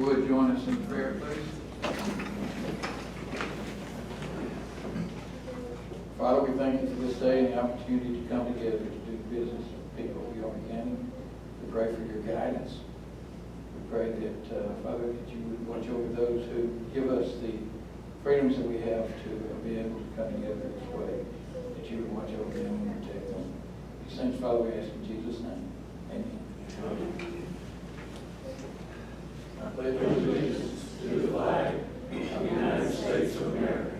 would join us in prayer, please. Father, we thank you for this day and the opportunity to come together to do business with people of Gilmer County. We pray for your guidance. We pray that, Father, that you would watch over those who give us the freedoms that we have to be able to come together this way, that you would watch over them and protect them. These things, Father, we ask in Jesus' name. Amen. I pledge allegiance to the flag of the United States of America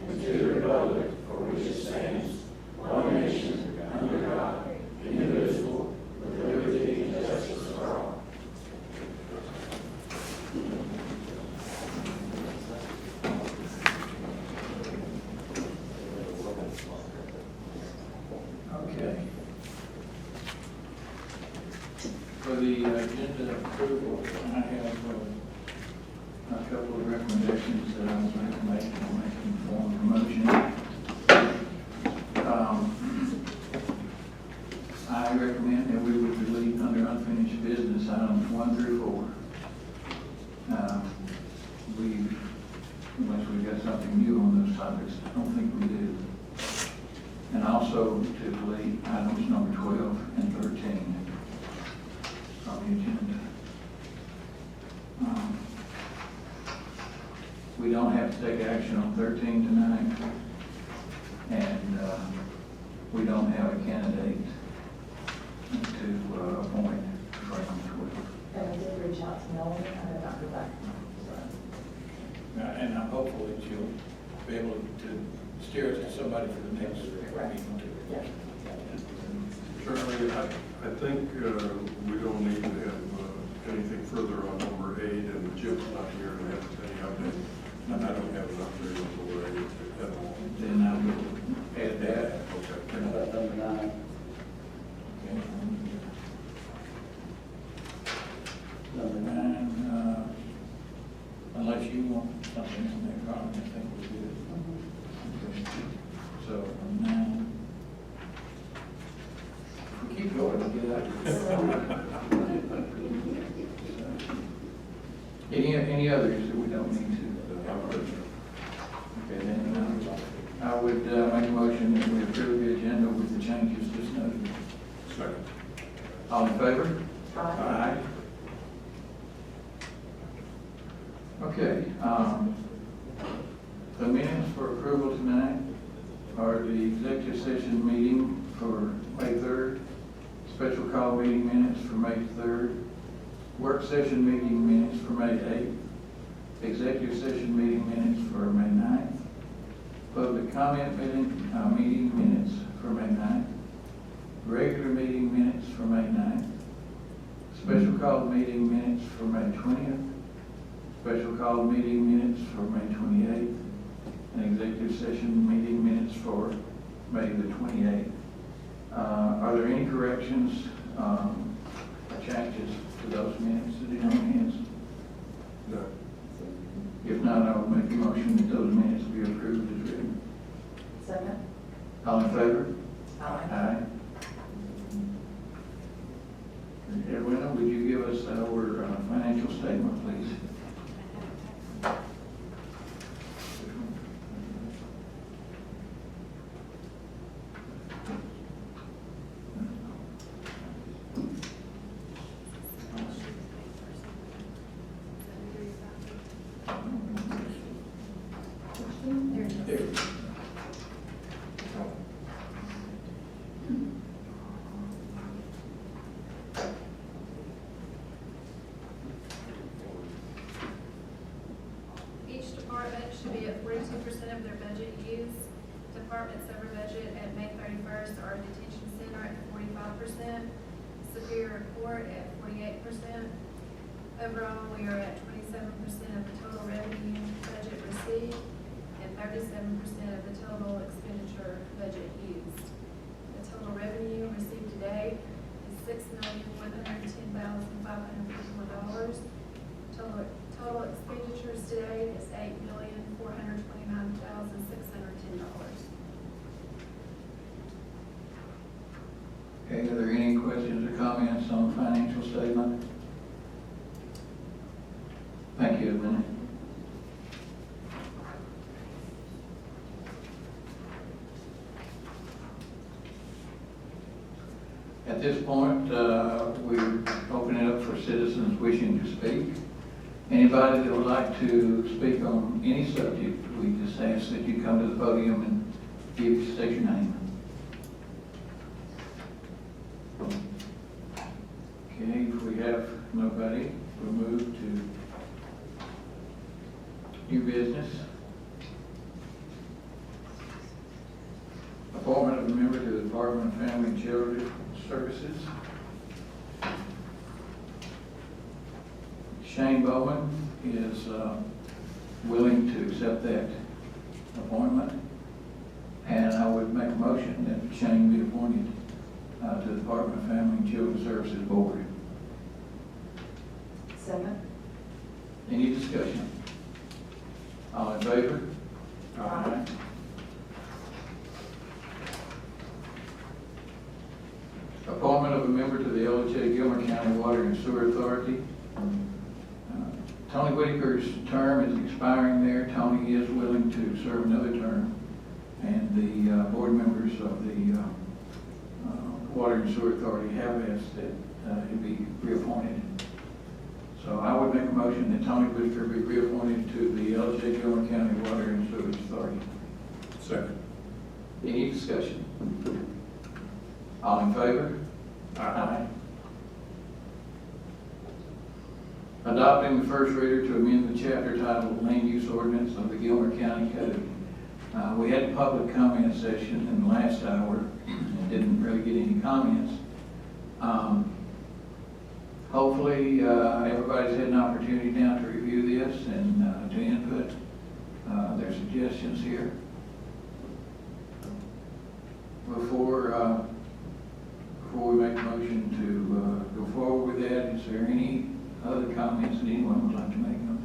and to the republic for which it stands, one nation, under God, indivisible, with liberty and justice for all. Okay. For the agenda approval, I have a couple of recommendations that I was going to make. I'll make in the form of a motion. I recommend that we would delete under unfinished business items 1 through 4. Unless we've got something new on those topics, I don't think we do. And also to delete items number 12 and 13 on the agenda. We don't have to take action on 13 tonight, and we don't have a candidate to appoint for item 12. And I did reach out to Melanie, I have not heard back. And I'm hopeful that you'll be able to steer us to somebody for the next meeting too. Yeah. Charlie, I think we don't need to have anything further on number 8, and Jim's not here to have any update. And I don't have an update on number 8 at all. Then I will add that. Okay. How about number 9? Okay. Number 9. And unless you want something in there, Carl, I think we're good. Okay. So, 9. If we keep going, we'll get out of here. Any others that we don't need to? Okay, then I would make a motion that we approve the agenda with the changes just noted. Second. All in favor? Aye. Okay, the minutes for approval tonight are the executive session meeting for May 3rd, special call meeting minutes for May 3rd, work session meeting minutes for May 8th, executive session meeting minutes for May 9th, public comment meeting minutes for May 9th, regular meeting minutes for May 9th, special call meeting minutes for May 20th, special call meeting minutes for May 28th, and executive session meeting minutes for May the 28th. Are there any corrections, changes to those minutes that are in your hands? No. If not, I will make a motion that those minutes be approved as written. Second? All in favor? Aye. Edwina, would you give us our financial statement, please? There. Each department should be at 42% of their budget used. Departments over budget at May 31st are detention center at 45%, Superior Court at 48%. Overall, we are at 27% of the total revenue budget received and 37% of the total expenditure budget used. The total revenue received today is $6,110,554. Total expenditures today is $8,429,610. Okay, are there any questions or comments on the financial statement? you a minute. At this point, we're opening it up for citizens wishing to speak. Anybody that would like to speak on any subject, we just ask that you come to the podium and state your name. Okay, if we have nobody, we'll move to new business. Appointment of a member to the Department of Family and Children Services. Shane Bowman is willing to accept that appointment, and I would make a motion that Shane be appointed to the Department of Family and Children Services Board. Second. Any discussion? All in favor? Aye. Appointment of a member to the LHA Gilmer County Water and Sewer Authority. Tony Whitaker's term is expiring there. Tony is willing to serve another term, and the board members of the Water and Sewer Authority have asked that he be reappointed. So I would make a motion that Tony Whitaker be reappointed to the LHA Gilmer County Water and Sewer Authority. Second. Any discussion? All in favor? Aye. Adopting the first reader to amend the chapter titled Land Use Ordinance of the Gilmer County Code. We had a public comment session in the last hour and didn't really get any comments. Hopefully, everybody's had an opportunity now to review this and to input their suggestions here. Before we make a motion to go forward with that, is there any other comments that anyone would like to make on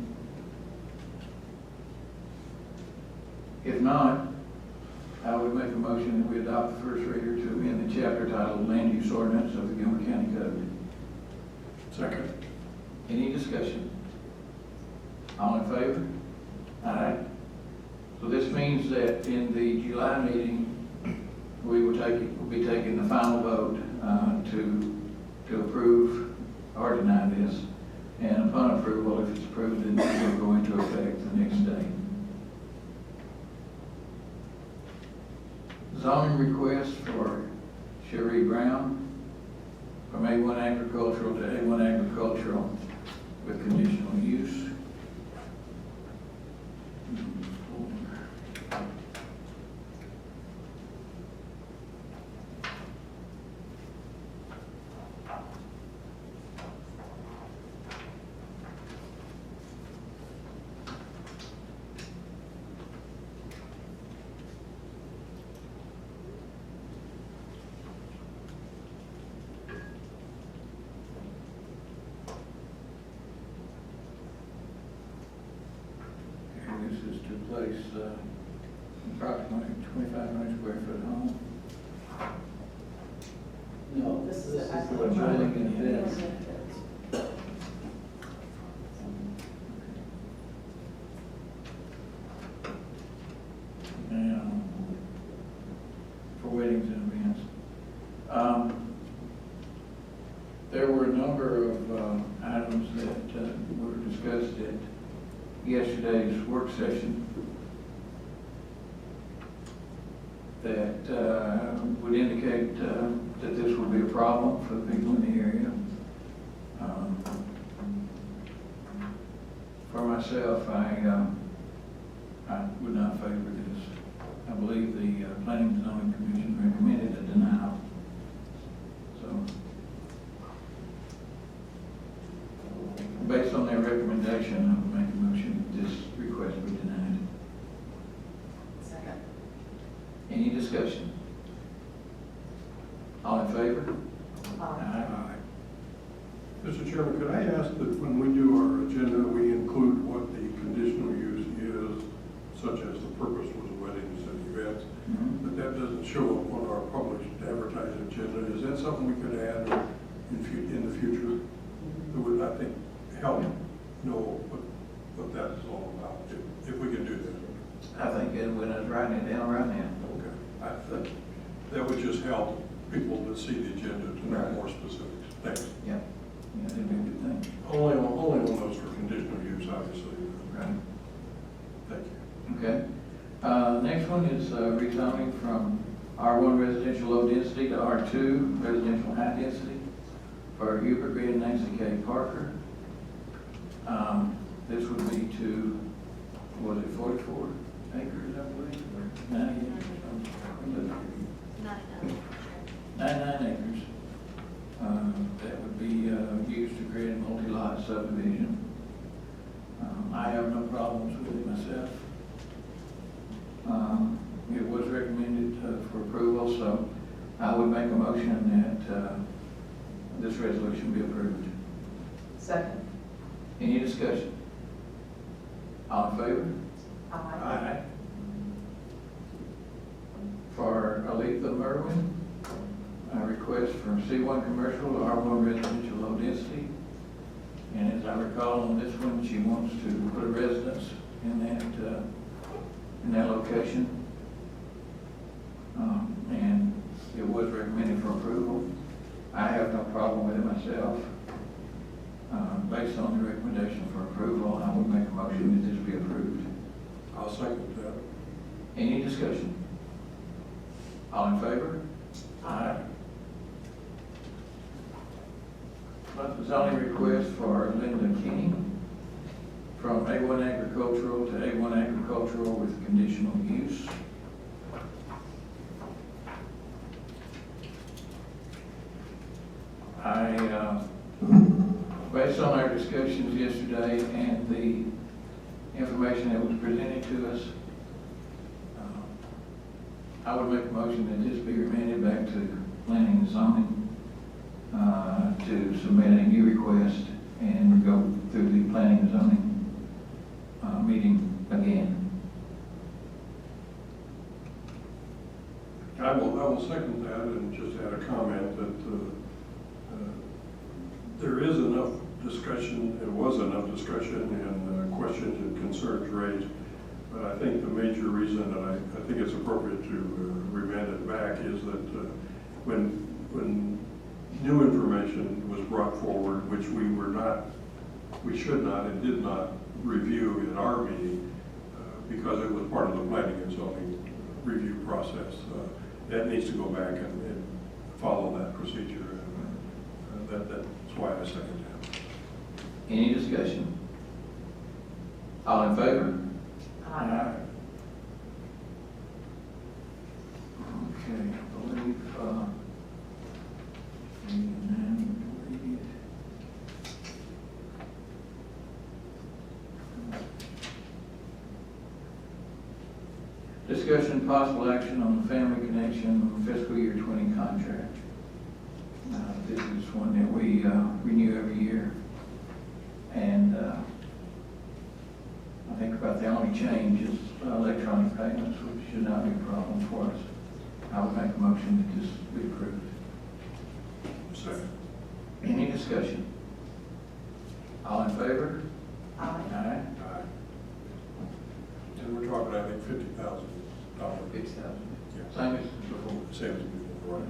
it? If not, I would make a motion that we adopt the first reader to amend the chapter titled Land Use Ordinance of the Gilmer County Code. Second. Any discussion? All in favor? Aye. So this means that in the July meeting, we will be taking the final vote to approve or deny this. And upon approval, if it's approved, then it will go into effect the next day. Zoning request for Cherie Brown from A1 Agricultural to A1 Agricultural with conditional use. This is to place approximately 2,500 square foot home. No, This is this is the the actual dwelling and fence. Now, for weddings and events. There were a number of items that were discussed at yesterday's work session that would indicate that this would be a problem for the people in the area. For myself, I would not favor this. I believe the Planning and Zoning Commission recommended a denial. So, based on their recommendation, I would make a motion that this request be denied. Second. Any discussion? All in favor? Aye. Mr. Chairman, could I ask that when we do our agenda, we include what the conditional use is, such as the purpose was weddings and events, but that doesn't show up on our published advertised agenda. Is that something we could add in the future? That would, I think, help know what not more specifics. Thanks. Yeah, yeah, that'd be a good thing. Only on those for conditional use, obviously. Right. Thank you. Okay. Next one is rezoning from R1 residential low density to R2 residential high density for Hubert Green and Nancy K. Parker. This would be to, was it 44 acres, I believe, or 90 acres? 99 acres. That would be used to create a multi-lot subdivision. I have no problems with it myself. It was recommended for approval, so I would make a motion that this resolution be approved. Second. Any discussion? All in favor? Aye. For Aletha Merwin, a request from C1 commercial to R1 residential low density. And as I recall on this one, she wants to put a residence in that location. And it was recommended for approval. I have no problem with it myself. Based on the recommendation for approval, I would make a motion that this be approved. I'll second that. Any discussion? All in favor? Aye. Zoning request for Linda Kenny from A1 agricultural to A1 agricultural with conditional use. Based on our discussions yesterday and the information that was presented to us, I would make a motion that this be remanded back to planning and zoning to submit a new request and go through the planning and zoning meeting again. I will second that and just add a comment that there is enough discussion, there was enough discussion and questions and concerns raised, but I think the major reason that I think it's appropriate to remand it back is that when new information was brought forward, which we should not and did not review in our meeting because it was part of the planning and zoning review process, that needs to go back and follow that procedure. That's why I second that. Any discussion? All in favor? Aye. Okay, I believe, discussion possible action on the Family Connection fiscal year 20 contract. This is one that we renew every year. And I think about the only change is electronic payments, which should not be a problem for us. I would make a motion that this be approved. Second. Any discussion? All in favor? Aye. Aye. Aye. And we're talking, I think, $50,000. 6,000. Yeah. Same as before. Same as before, right?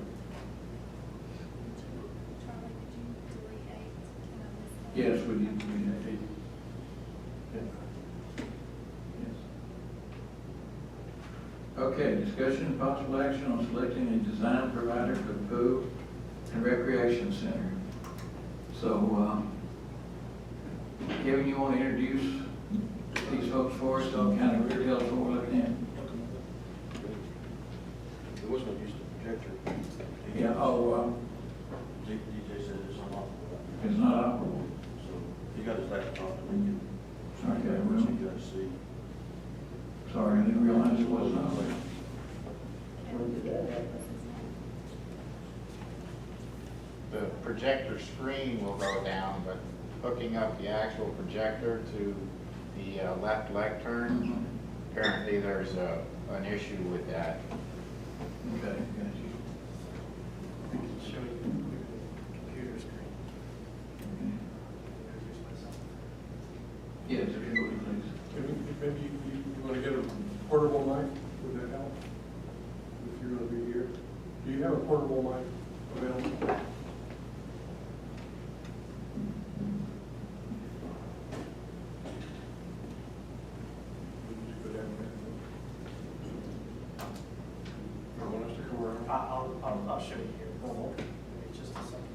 Charlie, did you delete 8? Can I miss that? Yes, we did. Yes. Okay, discussion and possible action on selecting a design provider for the pool and recreation center. So, Kevin, you want to introduce these folks for us, so kind of rear what we're looking at? There was no use to projector. Yeah, DJ said it's unoperable. it's not operable. So he got his laptop and we can. Okay, What well, you guys see. sorry, I didn't realize it wasn't operable. The projector screen will go down, but hooking up the actual projector to the left lectern, apparently there's an issue with that. Okay, got you. I can show you the computer screen. Yes, if you would, please. Maybe you want to get a portable mic? Would that help? If you're going to be here. Do you have a portable mic available? I'll show you here. Oh, okay. Just a second.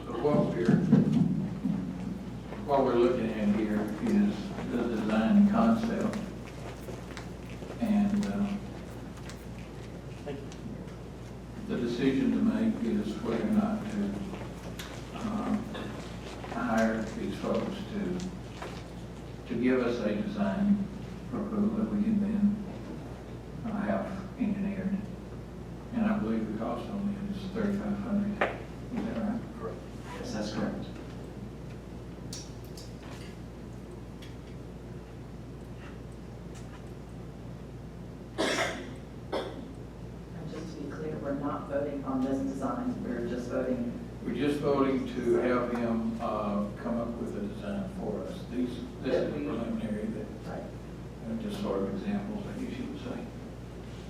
So what we're looking at here is the design concept. And Thank you. the decision to make is whether or not to hire these folks to give us a design proposal that we can then have engineered. And I believe the cost on it is $3,500. Is that right? Correct. Yes, that's correct. And just to be clear, we're not voting on this design, we're just voting. We're just voting to have him come up with a design for us. This is preliminary, Right. just sort of examples, I guess you would say.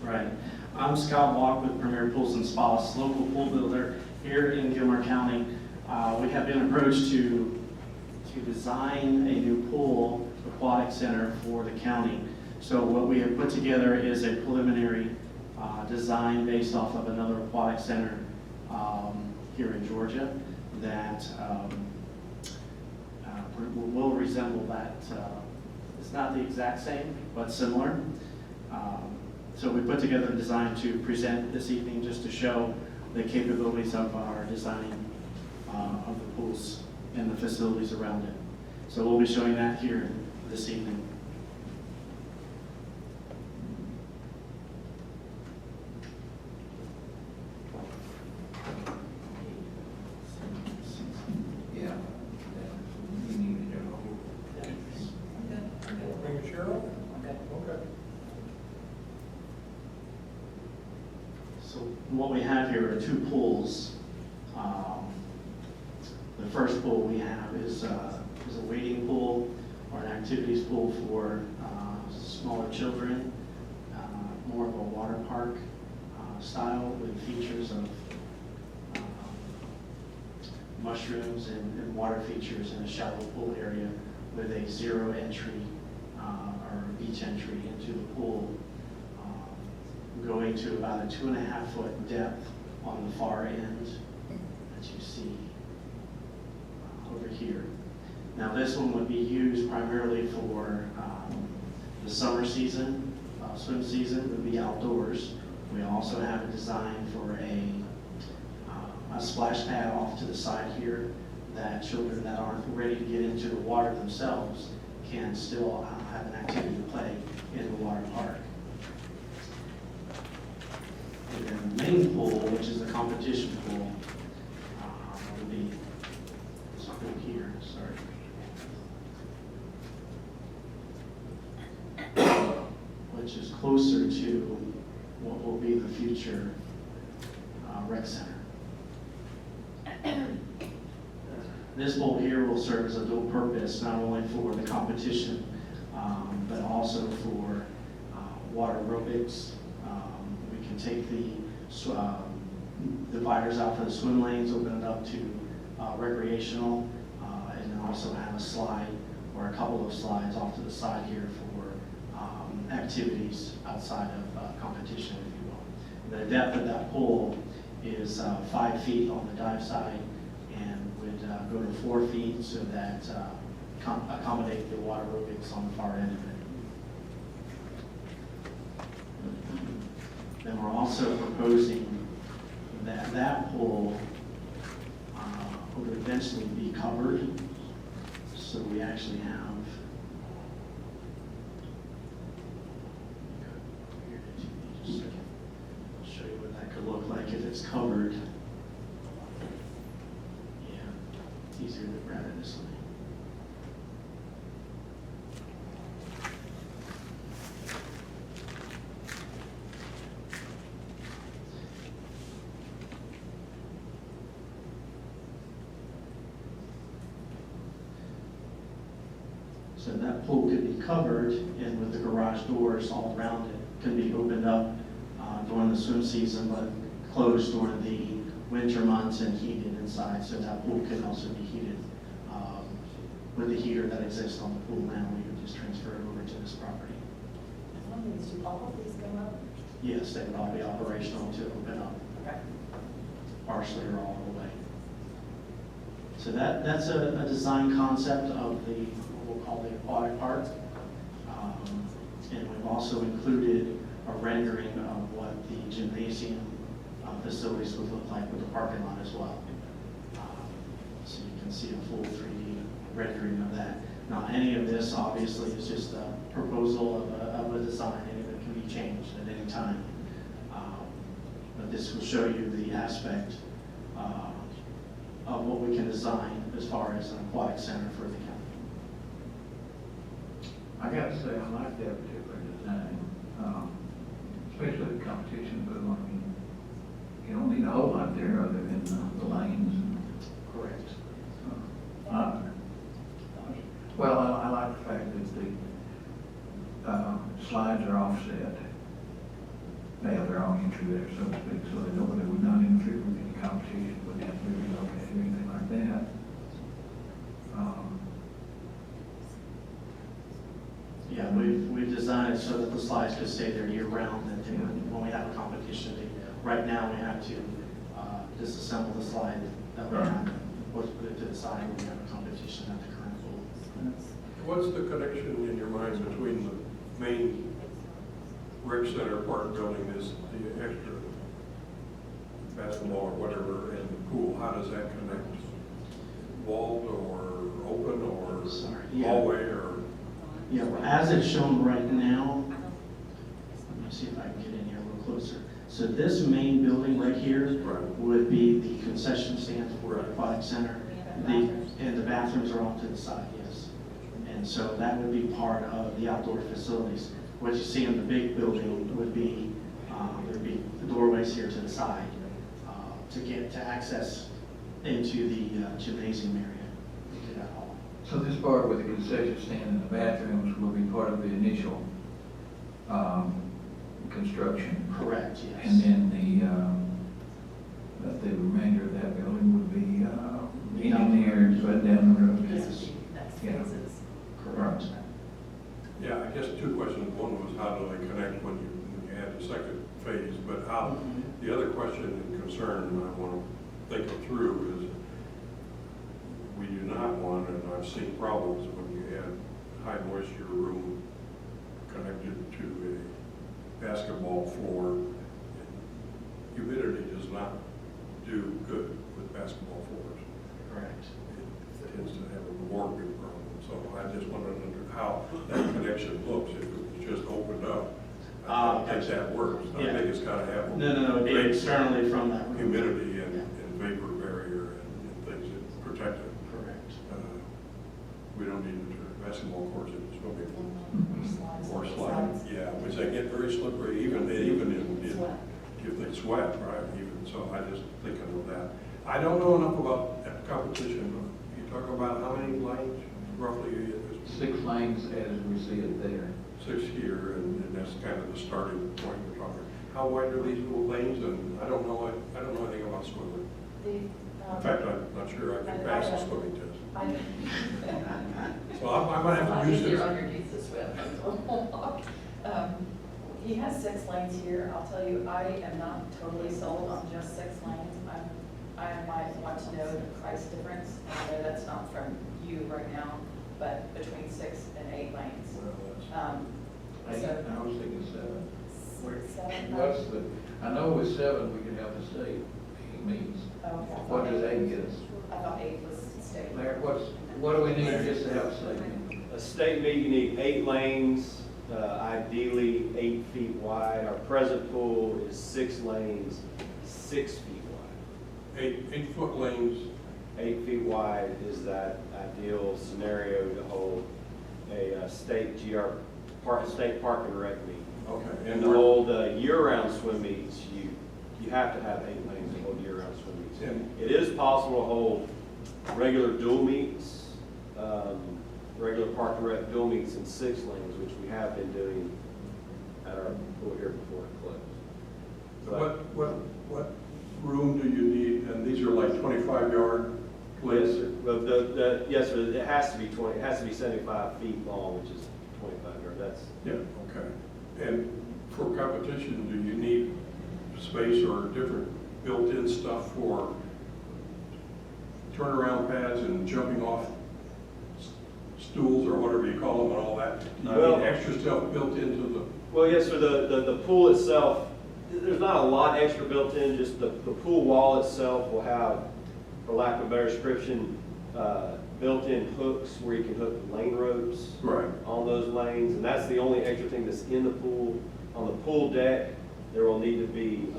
Right. I'm Scott Walk with Premier Pools and Spas, local pool builder here in Gilmer County. We have been approached to design a new pool aquatic center for the county. So what we have put together is a preliminary design based off of another aquatic center here in Georgia that will resemble that. It's not the exact same, but similar. So we put together a design to present this evening just to show the capabilities of our designing of the pools and the facilities around it. So we'll be showing that here this evening. Yeah. We need to do. Bring it, Cheryl? Okay. Okay. So what we have here are two pools. The first pool we have is a wading pool or an activities pool for smaller children, more of a water park style with features of mushrooms and water features in a shallow pool area with a zero entry or beach entry into the pool, going to about a 2.5 foot depth on the far end that you see over here. Now this one would be used primarily for the summer season, swim season would be outdoors. We also have a design for a splash pad off to the side here that children that aren't ready to get into the water themselves can still have an activity to play in the water park. And then the main pool, which is the competition pool, would be this pool here, sorry. Which is closer to what will be the future rec center. This pool here will serve as a dual purpose, not only for the competition, but also for water aerobics. We can take the dividers out for the swim lanes, open it up to recreational, and then also have a slide or a couple of slides off to the side here for activities outside of competition, if you will. The depth of that pool is 5 feet on the dive side and would go to 4 feet so that accommodate the water aerobics on the far end of it. Then we're also proposing that that pool would eventually be covered. So we actually have just a second. I'll show you what that could look like if it's covered. Yeah, it's easier to grab it this way. So that pool could be covered, and with the garage doors all around it, could be opened up during the swim season, but closed during the winter months and heated inside. So that pool can also be heated with the heater that exists on the pool now. We can just transfer it over to this property. these, do all of these go up? Yes, they would all be operational to open up, Okay. partially or all the way. So that's a design concept of the, what we'll call the aquatic park. And we've also included a rendering of what the gymnasium facilities would look like with the parking lot as well. So you can see a full 3D rendering of that. Now, any of this obviously is just a proposal of a design, and it can be changed at any time. But this will show you the aspect of what we can design as far as an aquatic center for the county. I gotta say, I like that particular design, especially the competition boom. I mean, you don't need a whole lot there other than the lanes. Correct. Well, I like the fact that the slides are offset. They have their own entry there, so to speak, so that nobody would not interfere with any competition, wouldn't have to be relocated or anything like that. Yeah, we've designed it so that the slides could stay there year round, and then when we have a competition, right now we have to disassemble the slide that we have, or put it to the side when we have a competition at the current pool. What's the connection in your mind between the main rec center park building, is the extra basketball or whatever, and the pool? How does that connect? Walled or open or Sorry, yeah. hallway or? Yeah, well, as it's shown right now, let me see if I can get in here a little closer. So this main building right here Right. would be the concession stand for the Right. aquatic center. And the bathrooms are off to the side, yes. And so that would be part of the outdoor facilities. What you see in the big building would be, there'd be the doorways here to the side to access into the gymnasium area, into that hall. So this part with the concession stand and the bathrooms will be part of the initial construction. Correct, yes. And then the remainder of that building would be engineered, but down the road. This would be next Yeah. phases. Correct. Yeah, I guess two questions. One was how do they connect when you add the second phase, but how, the other question and concern I want to think of through is we do not want, and I've seen problems when you add high moisture room connected to a basketball floor. Humidity does not do good with basketball floors. Correct. It tends to have a warping problem. So I just wondered how that connection looks, if it was just opened up. I think that works. I Yeah. think it's got to have. No, it'd be great externally from that room. humidity and Yeah. and vapor barrier and things that protect it. Correct. We don't need to turn basketball courts into swimming pools. Or slides, yeah, which they get very slippery, even in, if they sweat, right, even, so I just thinking of that. I don't know enough about that competition, but you talk about how many lanes roughly? 6 lanes as we see it there. 6 here, and that's kind of the starting point we're talking. How wide are these little lanes, and I don't know anything about swimming. In fact, I'm not sure I can pass the swimming test. So I might have to use this. You're underneath the swim. He has 6 lanes here. I'll tell you, I am not totally sold on just 6 lanes. I might want to know the price difference. I know that's not from you right now, but between 6 and 8 lanes. Well, I So, was thinking 7. seven, What's the, I know with 7 we can have the state meets. okay. What does 8 get us? I thought 8 was state. Larry, what do we need just to have a state meet? A state meet, you need 8 lanes, ideally 8 feet wide. Our present pool is 6 lanes, 6 feet wide. 8-foot lanes. 8 feet wide is that ideal scenario to hold a state state park and rec meet. Okay. And to hold year-round swim meets, you have to have 8 lanes to hold year-round swim meets. Yeah. It is possible to hold regular dual meets, regular park and rec dual meets in 6 lanes, which we have been doing at our pool here before it closed. What room do you need? And these are like 25-yard Yes, lanes? sir. But yes, sir, it has to be 75 feet long, which is 25 yards. That's, Yeah, okay. And for competition, do you need space or different built-in stuff for turnaround pads and jumping off stools or whatever you call them and all that? Do you need extra stuff built into the? Well, yes, sir, the pool itself, there's not a lot extra built in, just the pool wall itself will have, for lack of a better description, built-in hooks where you can hook lane ropes Right. on those lanes, and that's the only extra thing that's in the pool. On the pool deck, there will need to be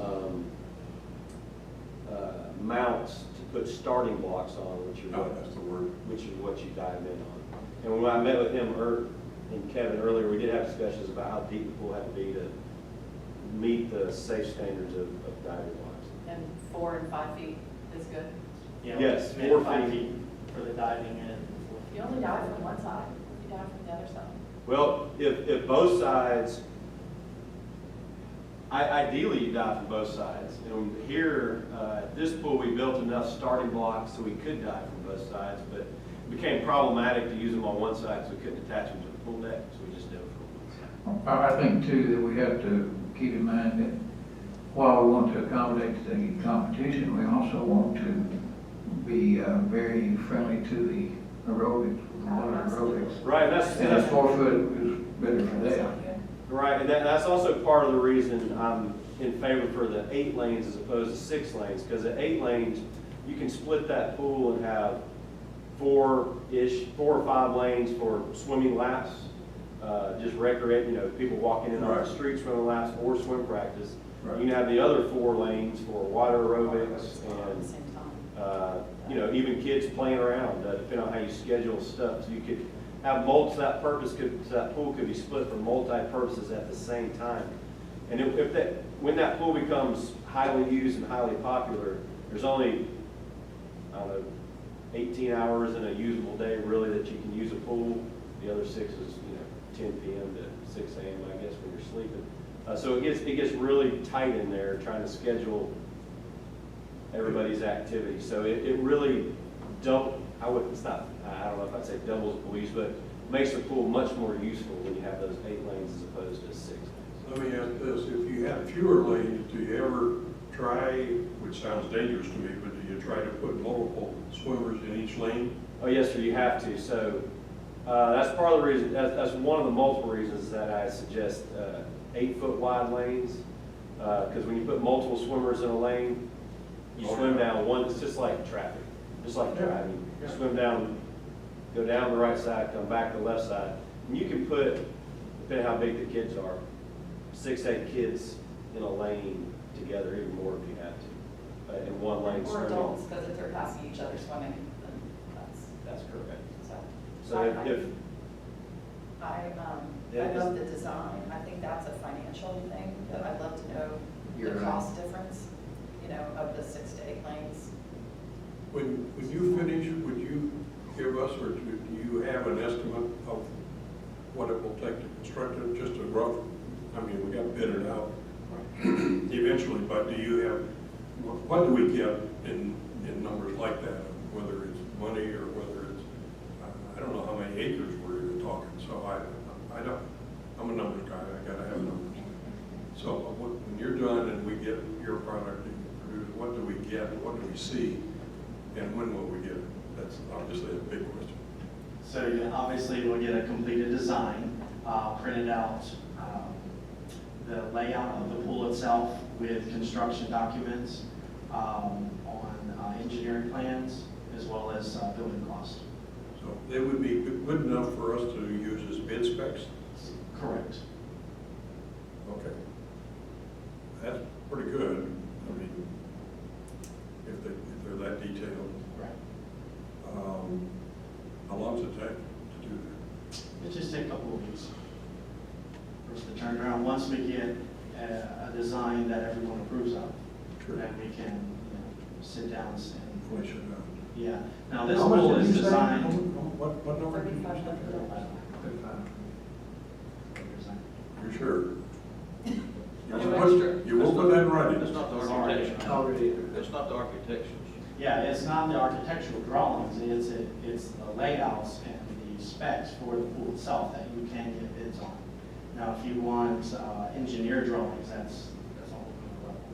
mounts to put starting blocks on, which are No, that's the word. which is what you dive in on. And when I met with him and Kevin earlier, we did have discussions about how deep the pool had to be to meet the safe standards of diving blocks. And 4 and 5 feet is good. You know, Yes, maybe 4 5 feet. feet for the diving in. You only dive from one side, you dive from the other side. Well, if both sides, ideally you dive from both sides. And here, at this pool, we built enough starting blocks so we could dive from both sides, but it became problematic to use them on one side, so we couldn't attach them to the pool deck, so we just did it from one side. I think too that we have to keep in mind that while we want to accommodate the competition, we also want to be very friendly to the aerobics, water aerobics. Right, And a 4 foot is better for them. Right, and that's also part of the reason I'm in favor for the 8 lanes as opposed to 6 lanes, because at 8 lanes, you can split that pool and have 4 or 5 lanes for swimming laps, just recreate, people walking in on Right. the street swimming laps or swim practice. Right. You can have the other 4 lanes for water aerobics At the and, same time. even kids playing around, depending on how you schedule stuff. So you could have that pool could be split for multi-purposes at the same time. And when that pool becomes highly used and highly popular, there's only, 18 hours in a usable day really that you can use a pool. The other 6 is, 10 p.m. to 6 a.m. I guess when you're sleeping. So it gets really tight in there trying to schedule everybody's activity. So it really I don't know if I'd say doubles the police, but makes the pool much more useful when you have those 8 lanes as opposed to 6 lanes. Let me ask this, if you had fewer lanes, do you ever try, which sounds dangerous to me, but do you try to put multiple swimmers in each lane? Oh, yes, sir, you have to. So that's part of the reason, that's one of the multiple reasons that I suggest 8-foot wide lanes. Because when you put multiple swimmers in a lane, you swim down one, it's just like traffic, just like driving. You swim down, go down the right side, come back to the left side. And you can put, depending on how big the kids are, 6, 8 kids in a lane together, even more if you had to, in one lane Or swimming. adults, because if they're passing each other swimming, then That's correct. so. So if I love the design. I think that's a financial thing, that I'd love to know You're the right. cost difference, of the 6 to 8 lanes. When you finish, would you give us, or do you have an estimate of what it will take to construct it, just a rough, we got to bid it out eventually, but do you have, what do we get in numbers like that, whether it's money or whether it's, I don't know how many acres we're even talking, so I'm a numbers guy, I gotta have numbers. So when you're done and we get your product and you produce, what do we get, what do we see, and when will we get it? That's obviously a big question. So obviously we'll get a completed design, printed out, the layout of the pool itself with construction documents, on engineering plans, as well as building costs. So they would be good enough for us to use as bid specs? Correct. Okay. That's pretty good. If they're that detailed. Right. How long does it take to do that? It just take a couple of weeks for us to turn around. Once we get a design that everyone approves of, then we can, sit down and Finish it out. yeah. Now this How much pool did is you say? designed. What number did you say? 3,500. You're sure? Extra. You will put that in writing? That's not the It's already- architecture. Already. That's not the architecturals. Yeah, it's not the architectural drawings, it's the layouts and the specs for the pool itself that you can get bids on. Now, if you want engineer drawings, that's a whole nother level.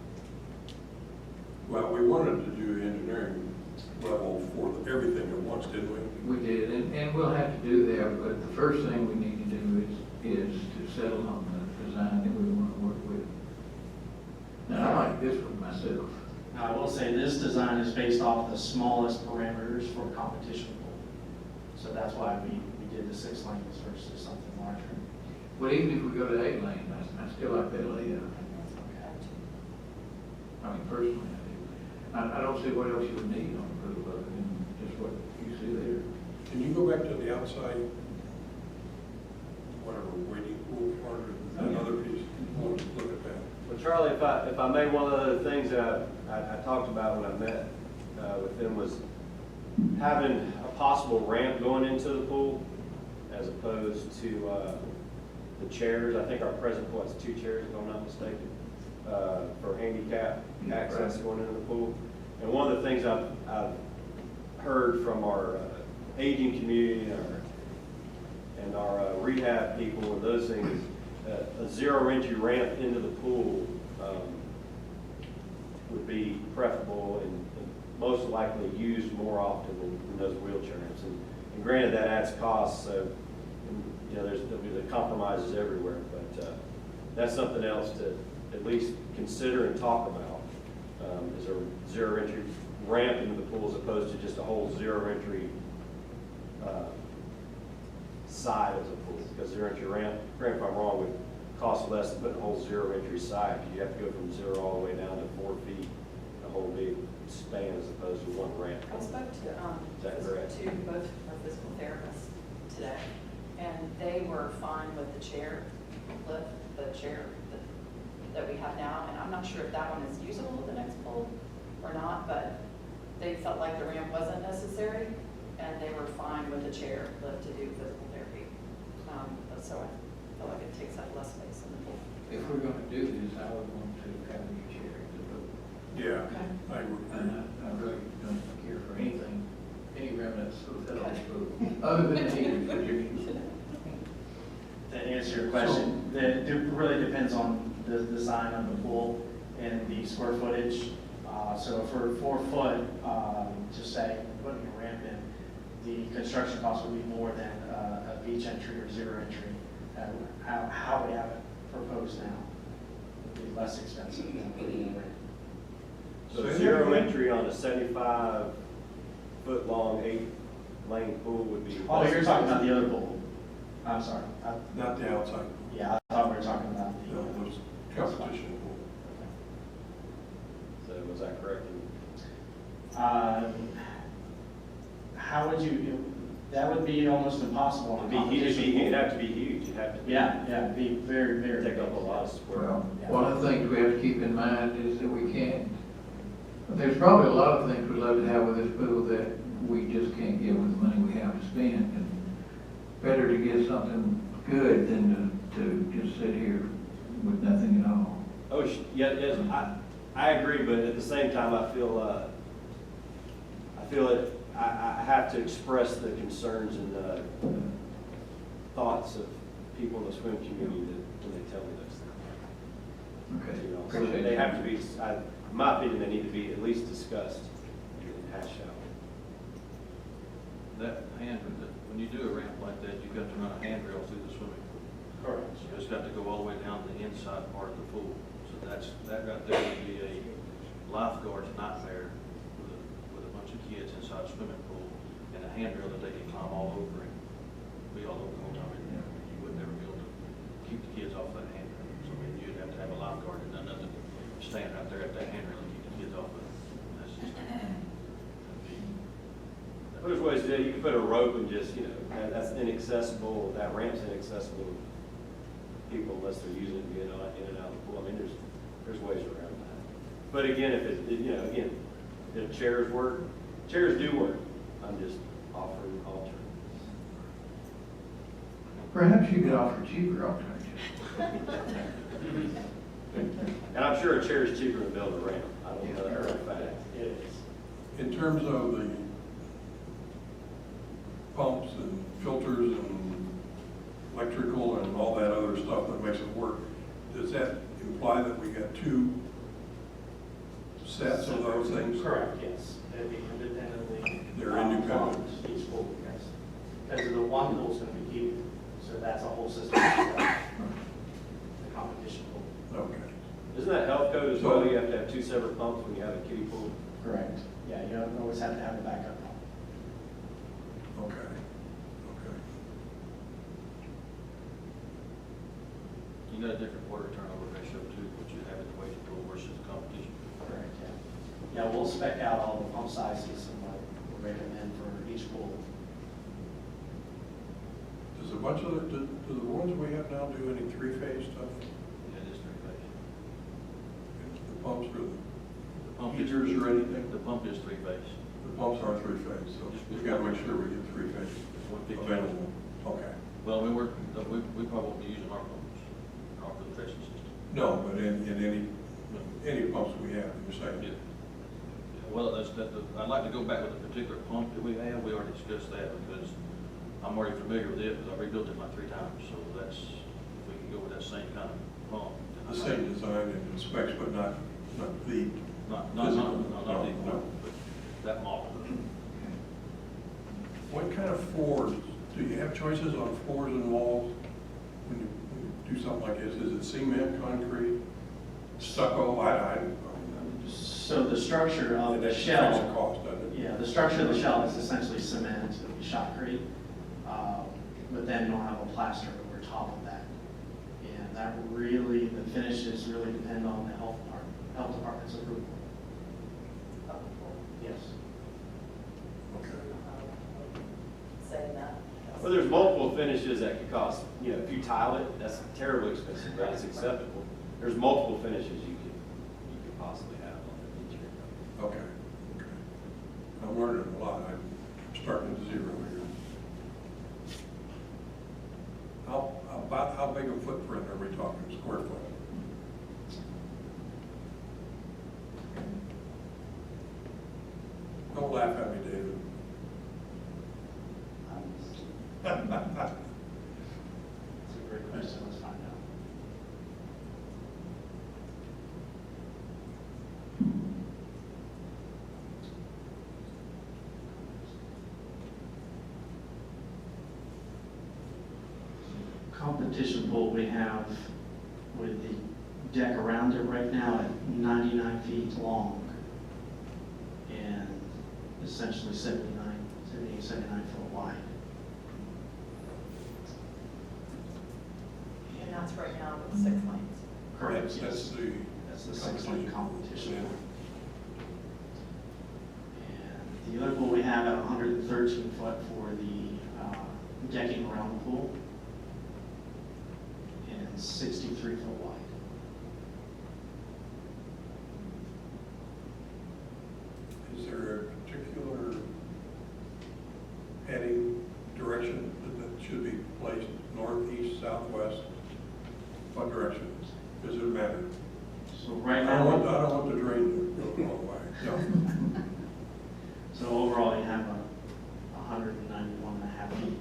Well, we wanted to do engineering level for everything at once, didn't we? We did, and we'll have to do that, but the first thing we need to do is to settle on the design that we want to work with. Now, I like this one myself. Now, I will say this design is based off the smallest parameters for a competition pool. So that's why we did the 6 lanes versus something larger. But even if we go to 8 lane, I still like that layout. I mean, personally, I do. I don't see what else you would need on the pool other than just what you see there. Can you go back to the outside, whatever, waiting pool part or another piece? We'll just look at that. Well, Charlie, if I may, one of the things that I talked about when I met with them was having a possible ramp going into the pool as opposed to the chairs. I think our present pool has 2 chairs, if I'm not mistaken, for handicap access going into the pool. And one of the things I've heard from our aging community and our rehab people and those things, a 0 entry ramp into the pool would be preferable and most likely used more often than those wheelchair ramps. And granted, that adds costs, so there'll be the compromises everywhere. But that's something else to at least consider and talk about. Is a 0 entry ramp into the pool as opposed to just a whole 0 entry side of the pool, because 0 entry ramp, correct if I'm wrong, would cost less than putting a whole 0 entry side, because you have to go from 0 all the way down to 4 feet, a whole big span as opposed to one ramp. I spoke to, to both our physical therapists today, and they were fine with the chair lift, the chair that we have now, and I'm not sure if that one is usable with the next pool or not, but they felt like the ramp wasn't necessary, and they were fine with the chair lift to do physical therapy. So I feel like it takes up less space in the pool. If we're gonna do this, I would want to have a new chair in the pool. Yeah, Okay. I would. And I really don't care for anything, any remnants of that old pool, other than the heating projections. To answer your question, it really depends on the design of the pool and the square footage. So for 4 foot, just say, putting a ramp in, the construction cost would be more than a beach entry or 0 entry. How we have it proposed now would be less expensive than putting in a ramp. So 0 entry on a 75 foot long 8 lane pool would be. Oh, you're talking about the other pool. I'm sorry. Not the outside. Yeah, I thought we were talking about No, the. those competition pool. So was that correct? How would you, that would be almost impossible on a competition pool. It'd have to be huge. It'd have to be. Yeah, it'd be very, very. Take up a lot of square. Well, one of the things we have to keep in mind is that we can't, there's probably a lot of things we'd love to have with this pool that we just can't get with the money we have to spend. And better to get something good than to just sit here with nothing at all. Oh, yes, I agree, but at the same time, I feel it, I have to express the concerns and the thoughts of people in the swim community when they tell me those things. Okay, You know, so appreciate they it. have to be, in my opinion, they need to be at least discussed and hashed out. That when you do a ramp like that, you've got to run a handrail through the swimming pool. Correct. So it's got to go all the way down to the inside part of the pool. So that right there would be a lifeguard's nightmare with a bunch of kids inside a swimming pool and a handrail that they can climb all over and be all over the time. And you would never be able to keep the kids off that handrail. So I mean, you'd have to have a lifeguard that does nothing, stand right there at that handrail and keep the kids off of it. That's just, There's ways to do it. You can put a rope and just, that's inaccessible, that ramp's inaccessible to people unless they're using it to get in and out of the pool. I mean, there's ways around that. But again, if chairs work, chairs do work. I'm just offering alternatives. Perhaps you could offer cheaper alternatives. And I'm sure a chair is cheaper than building a ramp. I don't know that for a fact. It is. In terms of the pumps and filters and electrical and all that other stuff that makes it work, does that imply that we got two sets of those things? Correct, yes. They'd be independently. They're independent. Plumbed, each pool, yes. Because the one pool's gonna be heated, so that's a whole system. The competition pool. Okay. Isn't that health code as well? You have to have two separate pumps when you have a kiddie pool? Correct. Yeah, you don't always have to have a backup pump. Okay. Okay. You got a different water turnover ratio too, what you have in the wading pool versus the competition. Correct, yeah. Yeah, we'll spec out all the pump sizes and what we recommend for each pool. Does a bunch of do the ones we have now do any three-phase stuff? Yeah, it is three-phase. The pumps or The pump the is- heaters or anything? The pump is three-phase. The pumps are three-phase, so we gotta make sure we get three-phase available. Okay. Well, we probably won't be using our pumps, our filtration system. No, but in any pumps we have, you're saying? Yeah. Well, I'd like to go back with the particular pump that we have. We already discussed that because I'm already familiar with it because I rebuilt it like 3 times. So that's, if we can go with that same kind of pump. The same design and specs, but not the. Not No. the pump, but that model. What kind of floors, do you have choices on floors and walls when you do something like this? Is it cement, concrete, stucco? So the structure of the That shell. affects the cost, doesn't it? Yeah, the structure of the shell is essentially cement, it'll be shotcrete, but then you'll have a plaster over top of that. And that really, the finishes really depend on the health department's approval. Yes. Okay. Saying that. Well, there's multiple finishes that could cost, if you tile it, that's terribly expensive, but it's acceptable. There's multiple finishes you could possibly have on the interior. Okay. Okay. I'm learning a lot. I'm starting at zero here. How big a footprint are we talking, square foot? Don't laugh at me, David. That's a great question, let's find out. Competition pool we have with the deck around it right now at 99 feet long and essentially 79 foot wide. And that's right now with 6 lanes. Correct, That's yes. the. That's the 6-lane competition pool. And the other pool we have at 113 foot for the decking around the pool and 63 foot wide. Is there a particular heading direction that should be placed, north, east, southwest? What direction? Does it matter? So right I now, don't want the drain to go all the way. No. so overall you have 191 and a half feet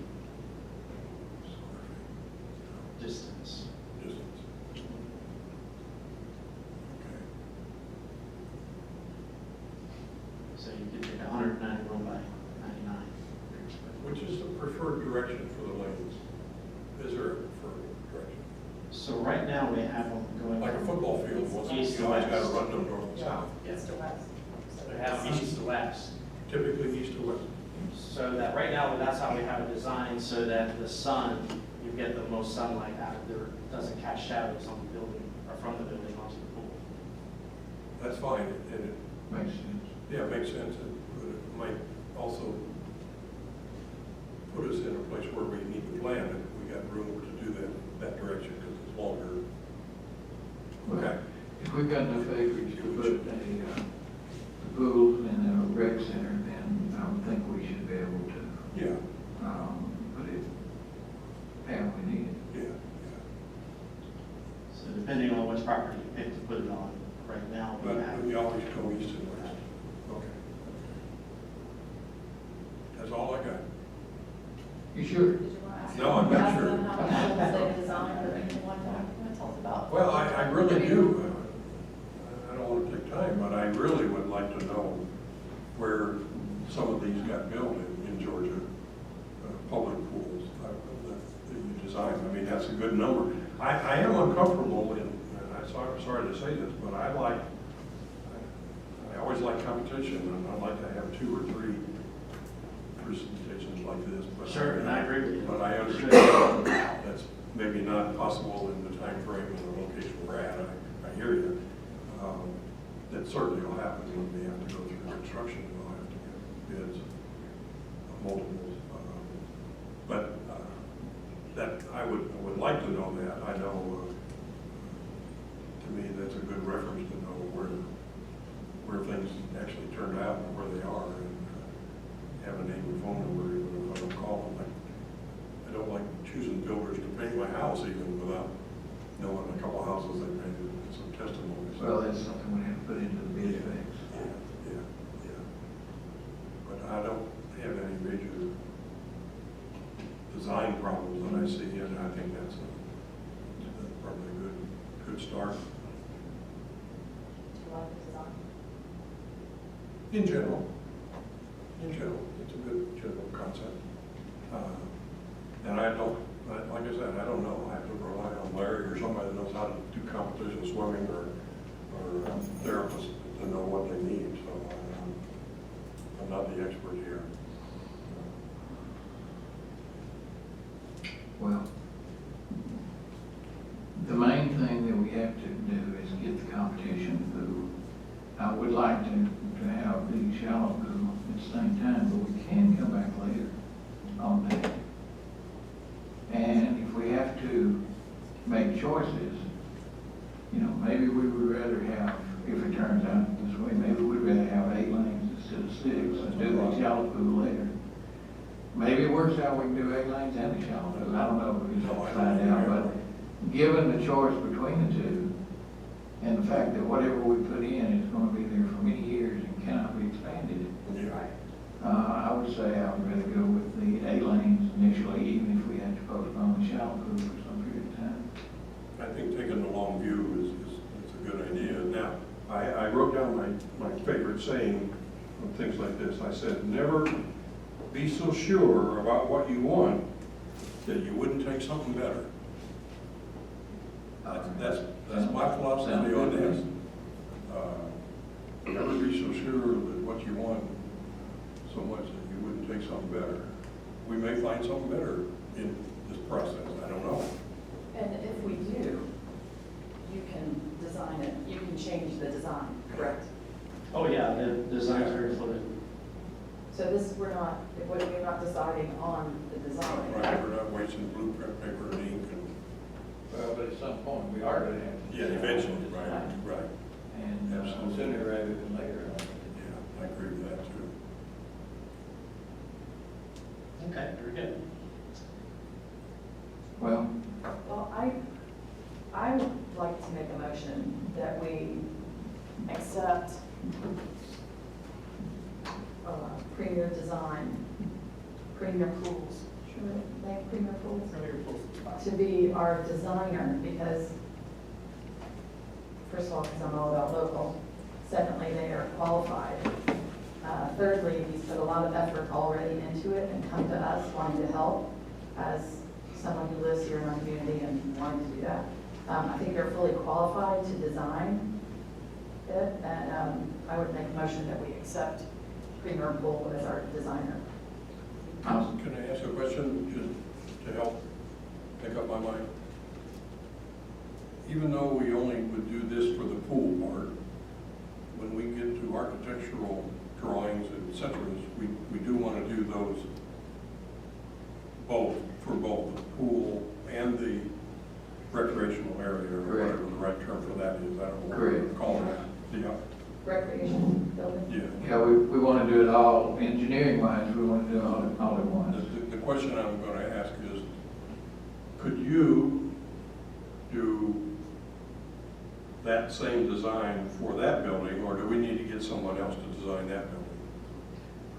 distance. Distance. Okay. So you could take 191 by 99. Which is the preferred direction for the lanes? Is there a preferred direction? So right now we have them going. Like a football field, East to you always west. got to run them north and south. East to west. We have east to west. Typically east to west. So that right now, that's how we have it designed, so that the sun, you get the most sunlight out of there, doesn't catch shadows on the building, or from the building onto the pool. That's fine, and it, Makes sense. yeah, it makes sense, but it might also put us in a place where we need to plan if we got room to do that direction, because it's longer. Okay. If we've got enough acreage to put a pool and a rec center, then I would think we should be able to Yeah, put it how we need it. yeah, So depending on which property you pick to put it on, right now, we But have. we always go east and west. Okay. That's all I got. You sure? Did you want to No, I'm not Ask sure. them how many schools they designed or anything like that. Tell us about. Well, I really do. I don't want to take time, but I really would like to know where some of these got built in Georgia, public pools that you design. I mean, that's a good number. I am uncomfortable in, and I'm sorry to say this, but I always like competition, and I'd like to have 2 or 3 presentations like this. But Sure, and I agree with you. But I understand that's maybe not possible in the time frame and the location we're at. I hear you. That certainly will happen when we have to go through construction. We'll have to get bids, multiples. But that I would like to know that. I know, to me, that's a good reference to know where things actually turned out and where they are, and have a name and phone number even if I don't call them. I don't like choosing builders to paint my house even without knowing a couple of houses they painted and some testimony. Well, that's something we have to put into the bid specs. Yeah. But I don't have any major design problems that I see, and I think that's probably a good start. Do you like the design? In general, it's a good general concept. And I don't, like I said, I don't know. I have to rely on Larry or somebody that knows how to do competition swimming or therapists to know what they need. So I'm not the expert here. Well, the main thing that we have to do is get the competition pool. I would like to have the shallow pool at the same time, but we can come back later on that. And if we have to make choices, you know, maybe we would rather have, if it turns out this way, maybe we'd rather have 8 lanes instead of 6 and do the shallow pool later. Maybe it works out, we can do 8 lanes and a shallow pool. I don't know, we just have to find out. But given the choice between the two, and the fact that whatever we put in is going to be there for many years and cannot be expanded, I would say I would rather go with the 8 lanes initially, even if we had to postpone the shallow pool for some period of time. I think taking the long view is a good idea. Now, I wrote down my favorite saying on things like this. I said, never be so sure about what you want that you wouldn't take something better. That's my philosophy on this. Never be so sure that what you want so much that you wouldn't take something better. We may find something better in this process. I don't know. And if we do, you can design it, you can change the design, correct? Oh, yeah, the design's very fluid. So this, we're not deciding on the design. Right, we're not wasting blueprint paper and ink and. Well, but at some point, we are going to have to. Yeah, eventually, right. And Absolutely. sooner rather than later. Yeah, I agree with that too. Okay, very good. Well, Well, I would like to make a motion that we accept Premier Design, Premier Pools, should they have Premier Pools? To be our designer, because, first of all, because I'm all about local. Secondly, they are qualified. Thirdly, he's put a lot of effort already into it and come to us wanting to help as someone who lives here in our community and wanting to do that. I think they're fully qualified to design it, and I would make a motion that we accept Premier Pool as our designer. Can I ask a question just to help pick up my mind? Even though we only would do this for the pool part, when we get to architectural drawings, et cetera, we do want to do those for both the pool and the recreational area, or whatever the right term for that is. I don't know what we're calling that. Yeah. Recreation building? yeah, we want to do it all, engineering wise, we want to do it all at once. The question I'm going to ask is, could you do that same design for that building, or do we need to get someone else to design that building?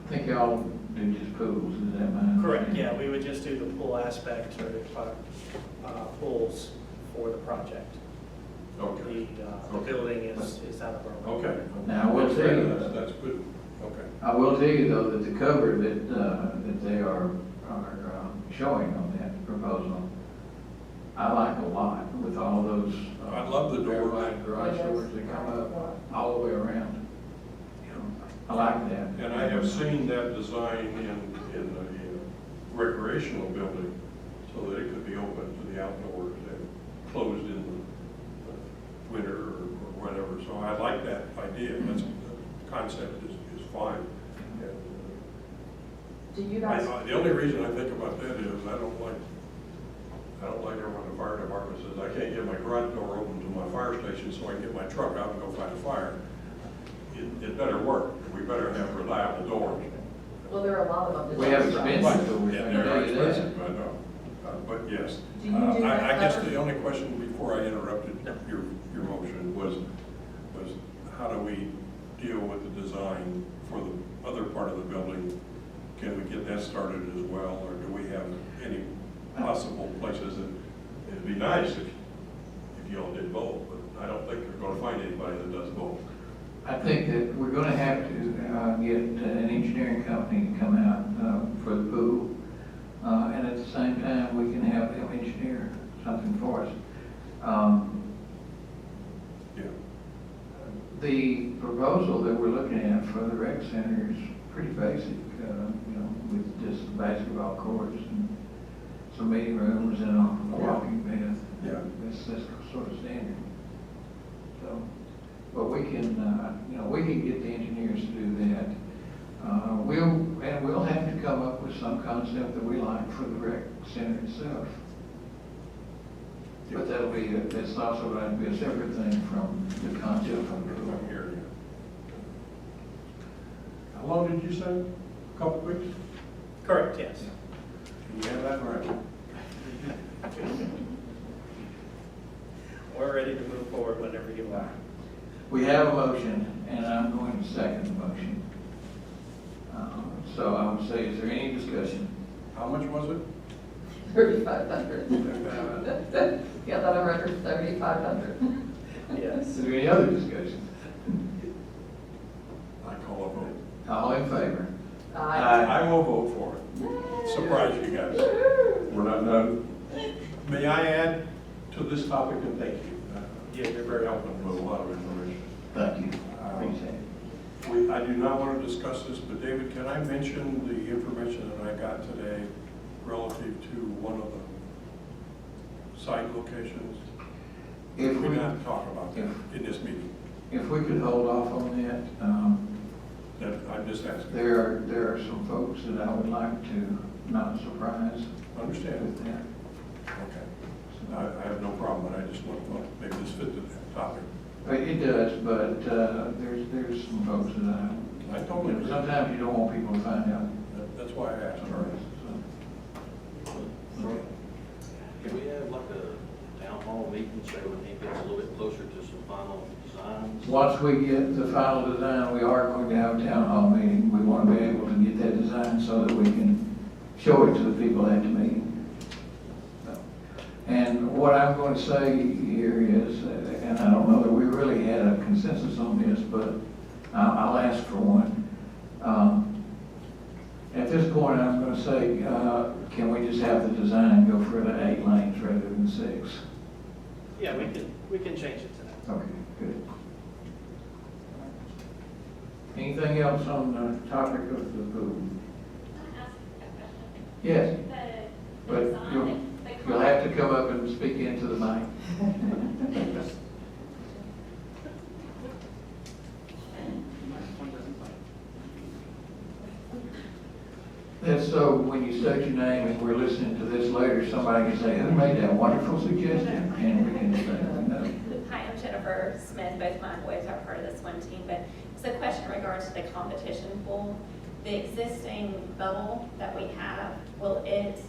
I think y'all do just pools, is that my Correct, understanding? yeah, we would just do the pool aspect or the pools for the project. Okay. The building is out of our. Okay. Now, I will tell you- That's good. Okay. I will tell you though, that the cover that they are showing on that proposal, I like a lot with all those. I love the door. very wide garage doors that come up all the way around. You know, I like that. And I have seen that design in the recreational building so that it could be open to the outdoors and closed in the winter or whatever. So I like that idea. That's, the concept is fine. And, Do you guys, the only reason I think about that is I don't like it when the fire department says, I can't get my garage door open to my fire station so I can get my truck out and go fight a fire. It better work. We better have reliable doors. well, there are a lot of them. that We have don't run. expensive doors. Yeah, I can they're tell you that. expensive, I know. But yes. Do you do that I guess cover? the only question before I interrupted your motion was how do we deal with the design for the other part of the building? Can we get that started as well, or do we have any possible places that, it'd be nice if you all did both, but I don't think you're gonna find anybody that does both. I think that we're gonna have to get an engineering company to come out for the pool. And at the same time, we can have them engineer something for us. Yeah. The proposal that we're looking at for the rec center is pretty basic, you know, with just basketball courts and some meeting rooms and a walking path. Yeah. That's sort of standard. So, but we can, you know, we can get the engineers to do that. We'll have to come up with some concept that we like for the rec center itself. But that's also going to be a separate thing from the concept of the pool. I'm here. How long did you say? A couple weeks? Correct, yes. Can you have that right? We're ready to move forward whenever you are. We have a motion, and I'm going to second the motion. So I would say, is there any discussion? How much was it? 3,500. Yeah, that on record, 3,500. Yes. Is there any other discussion? I call a vote. All in favor? I will vote for it. Surprise you guys. We're not done. May I add to this topic, and thank you. Yeah, you're very helpful with a lot of information. Thank you. Appreciate it. I do not want to discuss this, but David, can I mention the information that I got today relative to one of the site locations? If We we, not talk about that in this meeting. if we could hold off on that, That I'm just asking. there are some folks that I would like to not surprise Understand? with that. Okay. I have no problem, but I just want to make this fit to that topic. It does, but there's some folks that I totally agree. sometimes you don't want people to find out. That's why I asked. Can we have like a town hall meeting so when he gets a little bit closer to some final designs? Once we get the final design, we are going to have a town hall meeting. We want to be able to get that design so that we can show it to the people at the meeting. And what I'm going to say here is, and I don't know that we really had a consensus on this, but I'll ask for one. At this point, I'm going to say, can we just have the design go for the 8 lanes rather than 6? Yeah, we can change it to that. Okay, good. Anything else on the topic of the pool? Yes, but you'll have to come up and speak into the mic. That's so when you state your name and we're listening to this later, somebody can say, who made that wonderful suggestion? And we can say, no. Hi, I'm Jennifer Smith. Both my boys are part of the swim team, but it's a question in regards to the competition pool. The existing bubble that we have, will it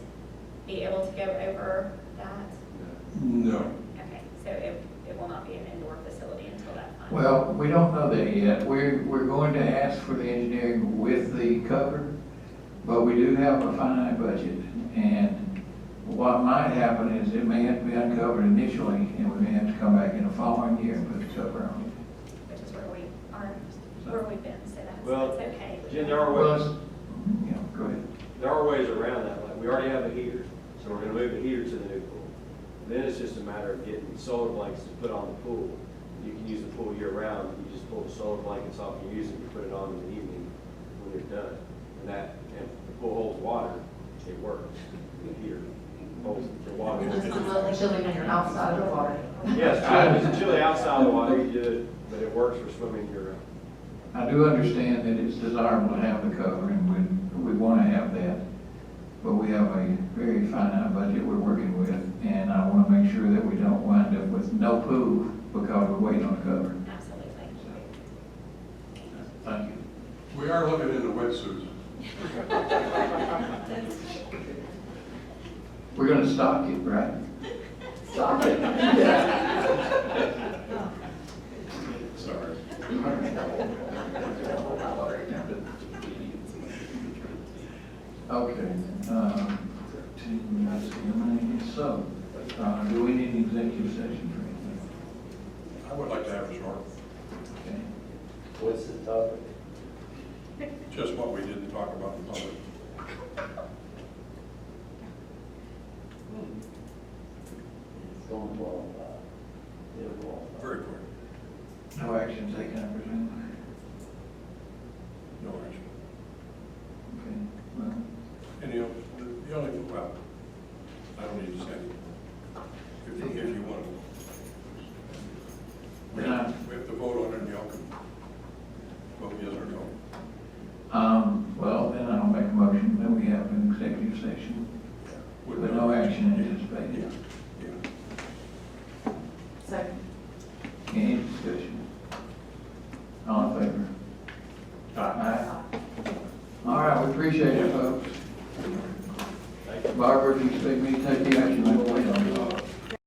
be able to go over that? No. Okay, so it will not be an indoor facility until that time. Well, we don't know that yet. We're going to ask for the engineering with the cover, but we do have a finite budget. And what might happen is it may have to be uncovered initially, and we may have to come back in the following year and put the cover on Which is where we've been, so Well, that's okay. Jen, there are it. Well, ways, it's- yeah, go ahead. there are ways around that, like, we already have a heater, so we're gonna move the heater to the new pool. Then it's just a matter of getting solar blankets to put on the pool. You can use the pool year round, you just pull the solar blankets off and use it, you put it on in the evening when you're done. And the pool holds water, it works, the heater holds the water. It's a little chilly when you're outside of the water. Yes, it's chilly outside the water, you do it, but it works for swimming year round. I do understand that it's desirable to have the cover, and we want to have that. But we have a very finite budget we're working with, and I want to make sure that we don't wind up with no pool because we're waiting on the cover. Absolutely. Thank you. We are looking into wetsuits. We're going to stock it, right? Stop it. Sorry. Okay. So, do we need an executive session for anything? I would like to have a short, Okay. What's the topic? just what we didn't talk about in public. It's going well, it'll go. Very quick, No action taken, I presume? no action. Okay. Well, And the only, well, I don't need to say anything. If you want to. We have to vote on it, and y'all can vote yes or no. well, then I'll make a motion that we have an executive session with no action anticipated. Yeah. Second. Any discussion? All in favor? Aye. All right, we appreciate it, folks. Barbara, if you expect me to take the